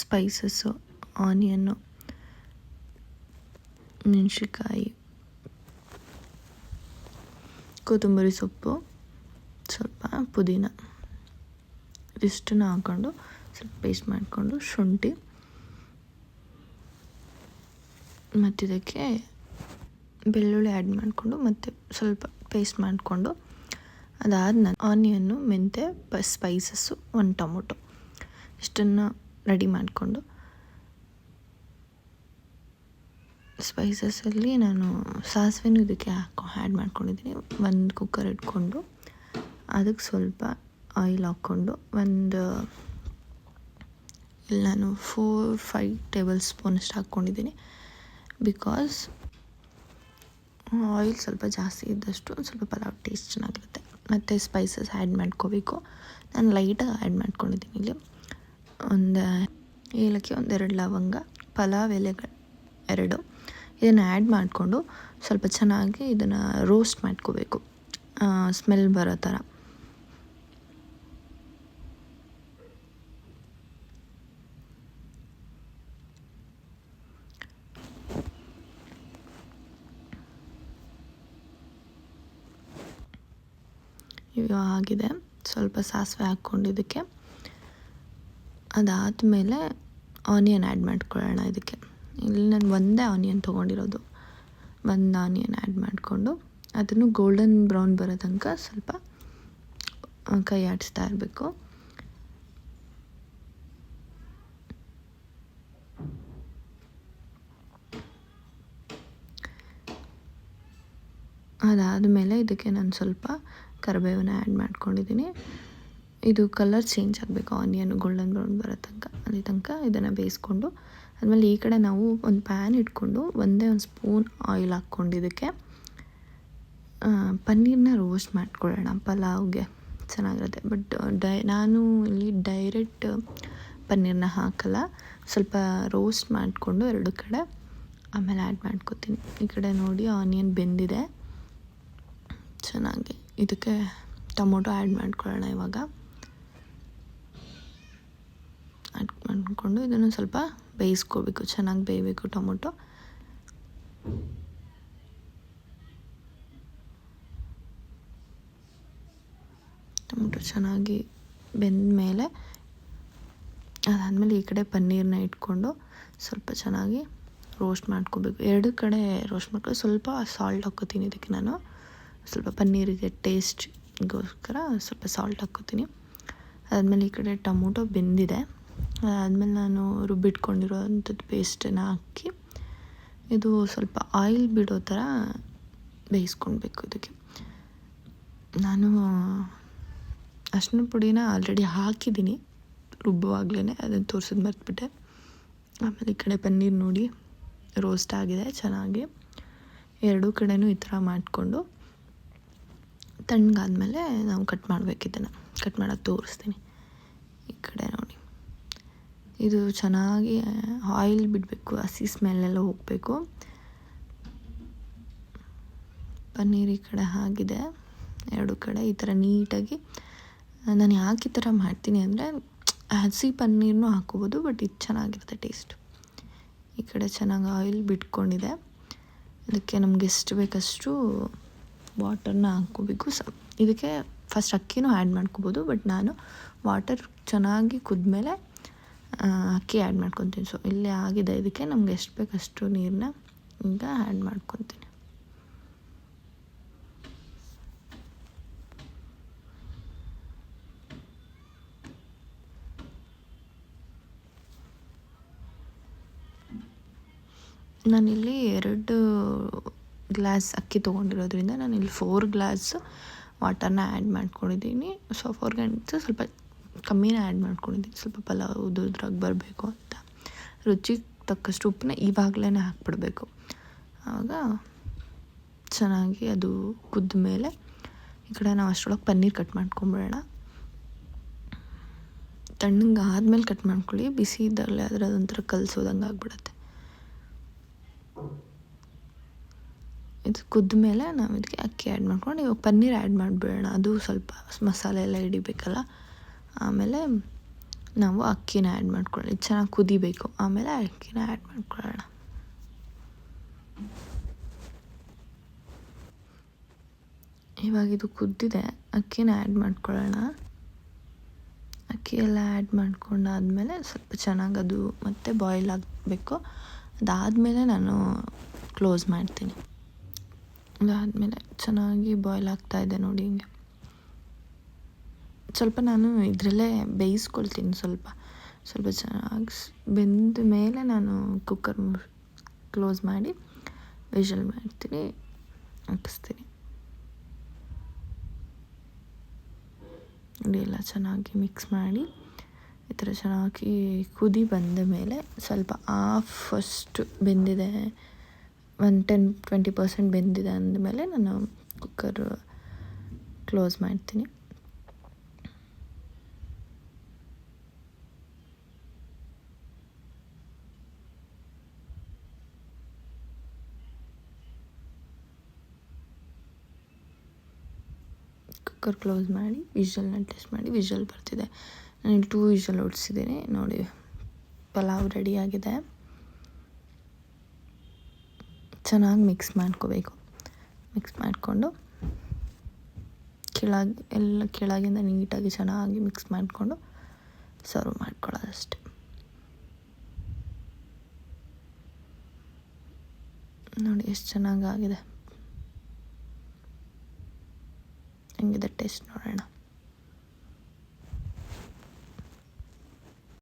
Spices, onion, ಮೆಣಸಿನ್ಕಾಯಿ, ಕೊತ್ತಂಬರಿ ಸೊಪ್ಪು, ಸ್ವಲ್ಪ ಪುದೀನ ಇದಿಷ್ಟನ್ನು ಹಾಕ್ಕೊಂಡು ಸ್ವಲ್ಪ ಪೇಸ್ಟ್ ಮಾಡಿಕೊಂಡು, ಶುಂಠಿ ಮತ್ತು ಇದಕ್ಕೆ ಬೆಳ್ಳುಳ್ಳಿ ಆ್ಯಡ್ ಮಾಡಿಕೊಂಡು ಮತ್ತು ಸ್ವಲ್ಪ ಪೇಸ್ಟ್ ಮಾಡಿಕೊಂಡು, ಅದಾದ ಆನಿಯನ್ನು, ಮೆಂತ್ಯ, ಸ್ಪೈಸಸ್ಸು, 1 ಟೊಮೊಟೊ ಇಷ್ಟನ್ನು ರೆಡಿ ಮಾಡಿಕೊಂಡು, ಸ್ಪೈಸಸಲ್ಲಿ ನಾನು ಸಾಸಿವೆನೂ ಇದಕ್ಕೆ ಆ್ಯಡ್ ಮಾಡ್ಕೊಂಡಿದ್ದೀನಿ. 1 ಕುಕ್ಕರ್ ಇಟ್ಕೊಂಡು ಅದಕ್ಕೆ ಸ್ವಲ್ಪ ಆಯಿಲ್ ಹಾಕ್ಕೊಂಡು ಇಲ್ಲಿ ನಾನು 4-5 ಟೇಬಲ್ ಸ್ಪೂನಷ್ಟು ಹಾಕ್ಕೊಂಡಿದ್ದೀನಿ. ಬಿಕಾಸ್ ಆಯಿಲ್ ಸ್ವಲ್ಪ ಜಾಸ್ತಿ ಇದ್ದಷ್ಟು ಸ್ವಲ್ಪ ಪಲಾವ್ ಟೇಸ್ಟ್ ಚೆನ್ನಾಗಿರುತ್ತೆ. ಮತ್ತು ಸ್ಪೈಸಸ್ ಆ್ಯಡ್ ಮಾಡ್ಕೋಬೇಕು. ನಾನು ಲೈಟಾಗಿ ಆ್ಯಡ್ ಮಾಡ್ಕೊಂಡಿದ್ದೀನಿ. ಇಲ್ಲಿ 1 ಏಲಕ್ಕಿ, 2 ಲವಂಗ, ಪಲಾವ್ ಎಲೆಗಳು 2 ಇದನ್ನು ಆ್ಯಡ್ ಮಾಡಿಕೊಂಡು ಸ್ವಲ್ಪ ಚೆನ್ನಾಗಿ ಇದನ್ನು ರೋಸ್ಟ್ ಮಾಡ್ಕೋಬೇಕು, ಸ್ಮೆಲ್ ಬರೋ ಥರ. ಇವು ಆಗಿದೆ. ಸ್ವಲ್ಪ ಸಾಸಿವೆ ಹಾಕ್ಕೊಂಡಿದ್ದಕ್ಕೆ ಅದಾದಮೇಲೆ ಆನಿಯನ್ ಆ್ಯಡ್ ಮಾಡ್ಕೊಳ್ಳೋಣ. ಇದಕ್ಕೆ ಇಲ್ಲಿ ನಾನು ಒಂದೇ ಆನಿಯನ್ ತೊಗೊಂಡಿರೋದು. 1 ಆನಿಯನ್ ಆ್ಯಡ್ ಮಾಡಿಕೊಂಡು ಅದನ್ನು ಗೋಲ್ಡನ್ ಬ್ರೌನ್ ಬರೋ ತನಕ ಸ್ವಲ್ಪ ಕೈ ಆಡಿಸ್ತಾ ಇರಬೇಕು. ಅದಾದಮೇಲೆ ಇದಕ್ಕೆ ನಾನು ಸ್ವಲ್ಪ ಕರಿಬೇವನ್ನ ಆ್ಯಡ್ ಮಾಡ್ಕೊಂಡಿದ್ದೀನಿ. ಇದು ಕಲರ್ ಚೇಂಜ್ ಆಗಬೇಕು, ಆನಿಯನ್ ಗೋಲ್ಡನ್ ಬ್ರೌನ್ ಬರೋ ತನಕ. ಅಲ್ಲಿ ತನಕ ಇದನ್ನು ಬೇಯಿಸ್ಕೊಂಡು ಆದಮೇಲೆ ಈ ಕಡೆ ನಾವು ಒಂದು ಪ್ಯಾನ್ ಇಟ್ಕೊಂಡು 1 ಸ್ಪೂನ್ ಆಯಿಲ್ ಹಾಕ್ಕೊಂಡು ಇದಕ್ಕೆ ಪನ್ನೀರನ್ನ ರೋಸ್ಟ್ ಮಾಡ್ಕೊಳ್ಳೋಣ. ಪಲಾವ್ಗೆ ಚೆನ್ನಾಗಿರುತ್ತೆ. ಬಟ್ ನಾನು ಇಲ್ಲಿ ಡೈರೆಕ್ಟ್ ಪನ್ನೀರನ್ನ ಹಾಕಲ್ಲ, ಸ್ವಲ್ಪ ರೋಸ್ಟ್ ಮಾಡಿಕೊಂಡು 2 ಕಡೆ ಆಮೇಲೆ ಆ್ಯಡ್ ಮಾಡ್ಕೊತೀನಿ. ಈ ಕಡೆ ನೋಡಿ ಆನಿಯನ್ ಬೆಂದಿದೆ ಚೆನ್ನಾಗಿ. ಇದಕ್ಕೆ ಟೊಮೊಟೊ ಆ್ಯಡ್ ಮಾಡ್ಕೊಳ್ಳೋಣ. ಇವಾಗ ಆ್ಯಡ್ ಮಾಡಿಕೊಂಡು ಇದನ್ನು ಸ್ವಲ್ಪ ಬೇಯಿಸ್ಕೋಬೇಕು, ಚೆನ್ನಾಗಿ ಬೇಯಬೇಕು ಟೊಮೊಟೊ. ಚೆನ್ನಾಗಿ ಬೆಂದ ಮೇಲೆ ಅದಾದಮೇಲೆ ಈ ಕಡೆ ಪನ್ನೀರನ್ನ ಇಟ್ಕೊಂಡು ಸ್ವಲ್ಪ ಚೆನ್ನಾಗಿ ರೋಸ್ಟ್ ಮಾಡ್ಕೋಬೇಕು. 2 ಕಡೆ ರೋಸ್ಟ್ ಮಾಡ್ಕೊಂಡು ಸ್ವಲ್ಪ ಸಾಲ್ಟ್ ಹಾಕ್ಕೋತೀನಿ. ಇದಕ್ಕೆ ನಾನು ಸ್ವಲ್ಪ ಪನ್ನೀರಿಗೆ ಟೇಸ್ಟ್ಗೋಸ್ಕರ ಸ್ವಲ್ಪ ಸಾಲ್ಟ್ ಹಾಕ್ಕೋತೀನಿ. ಅದಾದಮೇಲೆ ಈ ಕಡೆ ಟೊಮೊಟೊ ಬೆಂದಿದೆ. ಅದಾದಮೇಲೆ ನಾನು ರುಬ್ಬಿಟ್ಕೊಂಡಿರೋ ಅಂಥದ್ದು ಪೇಸ್ಟನ್ನು ಹಾಕಿ ಇದು ಸ್ವಲ್ಪ ಆಯಿಲ್ ಬಿಡೋ ಥರ ಬೇಯಿಸ್ಕೊಳ್ಬೇಕು. ಇದಕ್ಕೆ ನಾನು ಅರಿಶಿನ ಪುಡಿನ ಆಲ್ರೆಡಿ ಹಾಕಿದ್ದೀನಿ ರುಬ್ಬುವಾಗಲೇ, ಅದನ್ನು ತೋರಿಸೋದು ಮರೆತುಬಿಟ್ಟೆ. ಆಮೇಲೆ ಈ ಕಡೆ ಪನ್ನೀರ್ ನೋಡಿ ರೋಸ್ಟ್ ಆಗಿದೆ ಚೆನ್ನಾಗಿ. 2 ಕಡೆನೂ ಈ ಥರ ಮಾಡಿಕೊಂಡು ತಣ್ಣಗಾದ್ಮೇಲೆ ನಾವು ಕಟ್ ಮಾಡಬೇಕು. ಇದನ್ನು ಕಟ್ ಮಾಡೋದು ತೋರಿಸ್ತೀನಿ. ಈ ಕಡೆ ನೋಡಿ ಇದು ಚೆನ್ನಾಗಿ ಆಯಿಲ್ ಬಿಡಬೇಕು, ಹಸಿ ಸ್ಮೆಲ್ಲೆಲ್ಲ ಹೋಗಬೇಕು. ಪನ್ನೀರ್ ಈ ಕಡೆ ಆಗಿದೆ. 2 ಕಡೆ ಈ ಥರ ನೀಟಾಗಿ. ನಾನು ಯಾಕೆ ಈ ಥರ ಮಾಡ್ತೀನಿ ಅಂದರೆ ಹಸಿ ಪನ್ನೀರ್ನೂ ಹಾಕ್ಕೋಬೋದು, ಬಟ್ ಇದು ಚೆನ್ನಾಗಿರುತ್ತೆ ಟೇಸ್ಟ್. ಈ ಕಡೆ ಚೆನ್ನಾಗಿ ಆಯಿಲ್ ಬಿಟ್ಕೊಂಡಿದೆ. ಇದಕ್ಕೆ ನಮ್ಗೆ ಎಷ್ಟು ಬೇಕಷ್ಟು ವಾಟರ್ನ ಹಾಕ್ಕೋಬೇಕು. ಇದಕ್ಕೆ ಫಸ್ಟ್ ಅಕ್ಕಿನೂ ಆ್ಯಡ್ ಮಾಡ್ಕೋಬೋದು, ಬಟ್ ನಾನು ವಾಟರ್ ಚೆನ್ನಾಗಿ ಕುದ್ಮೇಲೆ ಅಕ್ಕಿ ಆ್ಯಡ್ ಮಾಡ್ಕೊತೀನಿ. ಸೊ ಇಲ್ಲೇ ಆಗಿದೆ. ಇದಕ್ಕೆ ನಮ್ಗೆ ಎಷ್ಟು ಬೇಕಷ್ಟು ನೀರನ್ನ ಈಗ ಆ್ಯಡ್ ಮಾಡ್ಕೊತೀನಿ. ನಾನಿಲ್ಲಿ 2 ಗ್ಲಾಸ್ ಅಕ್ಕಿ ತೊಗೊಂಡಿರೋದ್ರಿಂದ ನಾನಿಲ್ಲಿ 4 ಗ್ಲಾಸ್ ವಾಟರ್ನ ಆ್ಯಡ್ ಮಾಡ್ಕೊಂಡಿದ್ದೀನಿ. ಸೊ 4 ಗ್ಲಾಸ್ ಸ್ವಲ್ಪ ಕಮ್ಮಿನೇ ಆ್ಯಡ್ ಮಾಡ್ಕೊಂಡಿದ್ದೀನಿ, ಸ್ವಲ್ಪ ಪಲಾವ್ ಉದ್ರಾಗಿ ಬರಬೇಕು ಅಂತ. ರುಚಿಗೆ ತಕ್ಕಷ್ಟು ಉಪ್ಪನ್ನ ಇವಾಗಲೇ ಹಾಕ್ಬಿಡ್ಬೇಕು. ಆವಾಗ ಚೆನ್ನಾಗಿ ಅದು ಕುದ್ದ ಮೇಲೆ ಈ ಕಡೆ ನಾವು ಅಷ್ಟರೊಳಗೆ ಪನ್ನೀರ್ ಕಟ್ ಮಾಡ್ಕೊಂಬಿಡೋಣ. ತಣ್ಣಗೆ ಆದಮೇಲೆ ಕಟ್ ಮಾಡ್ಕೊಳ್ಳಿ, ಬಿಸಿ ಇದ್ದಾಗಲೇ ಆದರೆ ಅದೊಂಥರ ಕಲಸೋದಂಗೆ ಆಗಿಬಿಡುತ್ತೆ. ಇದು ಕುದ್ದ ಮೇಲೆ ನಾವು ಇದಕ್ಕೆ ಅಕ್ಕಿ ಆ್ಯಡ್ ಮಾಡ್ಕೊಂಡು ಇವಾಗ ಪನ್ನೀರ್ ಆ್ಯಡ್ ಮಾಡಿಬಿಡೋಣ. ಅದು ಸ್ವಲ್ಪ ಮಸಾಲೆ ಎಲ್ಲ ಹಿಡಿಬೇಕಲ್ಲ. ಆಮೇಲೆ ನಾವು ಅಕ್ಕಿನ ಆ್ಯಡ್ ಮಾಡ್ಕೊಳ್ಳಿ, ಚೆನ್ನಾಗಿ ಕುದಿಬೇಕು, ಆಮೇಲೆ ಅಕ್ಕಿನ ಆ್ಯಡ್ ಮಾಡ್ಕೊಳ್ಳೋಣ. ಇವಾಗ ಇದು ಕುದ್ದಿದೆ, ಅಕ್ಕಿನ ಆ್ಯಡ್ ಮಾಡ್ಕೊಳ್ಳೋಣ. ಅಕ್ಕಿ ಎಲ್ಲ ಆ್ಯಡ್ ಮಾಡ್ಕೊಂಡಾದಮೇಲೆ ಸ್ವಲ್ಪ ಚೆನ್ನಾಗಿ ಅದು ಮತ್ತೆ ಬಾಯ್ಲ್ ಆಗಬೇಕು. ಅದಾದಮೇಲೆ ನಾನು ಕ್ಲೋಸ್ ಮಾಡ್ತೀನಿ. ಅದಾದಮೇಲೆ ಚೆನ್ನಾಗಿ ಬಾಯ್ಲ್ ಆಗ್ತಾಯಿದೆ ನೋಡಿ. ಹಿಂಗೆ ಸ್ವಲ್ಪ ನಾನು ಇದರಲ್ಲೇ ಬೇಯಿಸ್ಕೊಳ್ತೀನಿ. ಸ್ವಲ್ಪ ಚೆನ್ನಾಗಿ ಬೆಂದ ಮೇಲೆ ನಾನು ಕುಕ್ಕರ್ ಕ್ಲೋಸ್ ಮಾಡಿ ವಿಷಲ್ ಮಾಡ್ತೀನಿ, ಹಾಕಿಸ್ತೀನಿ. ನೋಡಿ ಎಲ್ಲ ಚೆನ್ನಾಗಿ ಮಿಕ್ಸ್ ಮಾಡಿ ಈ ಥರ ಚೆನ್ನಾಗಿ ಕುದಿ ಬಂದ ಮೇಲೆ ಸ್ವಲ್ಪ ಫಸ್ಟ್ ಬೆಂದಿದೆ, 10-20% ಬೆಂದಿದೆ ಅಂದಮೇಲೆ ನಾನು ಕುಕ್ಕರ್ ಕ್ಲೋಸ್ ಮಾಡ್ತೀನಿ. ಕುಕ್ಕರ್ ಕ್ಲೋಸ್ ಮಾಡಿ ವಿಷಲ್ನ ಟೆಸ್ಟ್ ಮಾಡಿ, ವಿಷಲ್ ಬರ್ತಿದೆ. ನಾನು 2 ವಿಷಲ್ ಹೊಡ್ಸಿದ್ದೀನಿ ನೋಡಿ. ಪಲಾವ್ ರೆಡಿಯಾಗಿದೆ. ಚೆನ್ನಾಗಿ ಮಿಕ್ಸ್ ಮಾಡ್ಕೋಬೇಕು. ಮಿಕ್ಸ್ ಮಾಡಿಕೊಂಡು ಕೆಳಗಿಂದ ನೀಟಾಗಿ ಚೆನ್ನಾಗಿ ಮಿಕ್ಸ್ ಮಾಡಿಕೊಂಡು ಸರ್ವ್ ಮಾಡ್ಕೊಳ್ಳೋದಷ್ಟೆ. ನೋಡಿ ಎಷ್ಟು ಚೆನ್ನಾಗಾಗಿದೆ. ಹೆಂಗಿದೆ ಟೇಸ್ಟ್ ನೋಡೋಣ.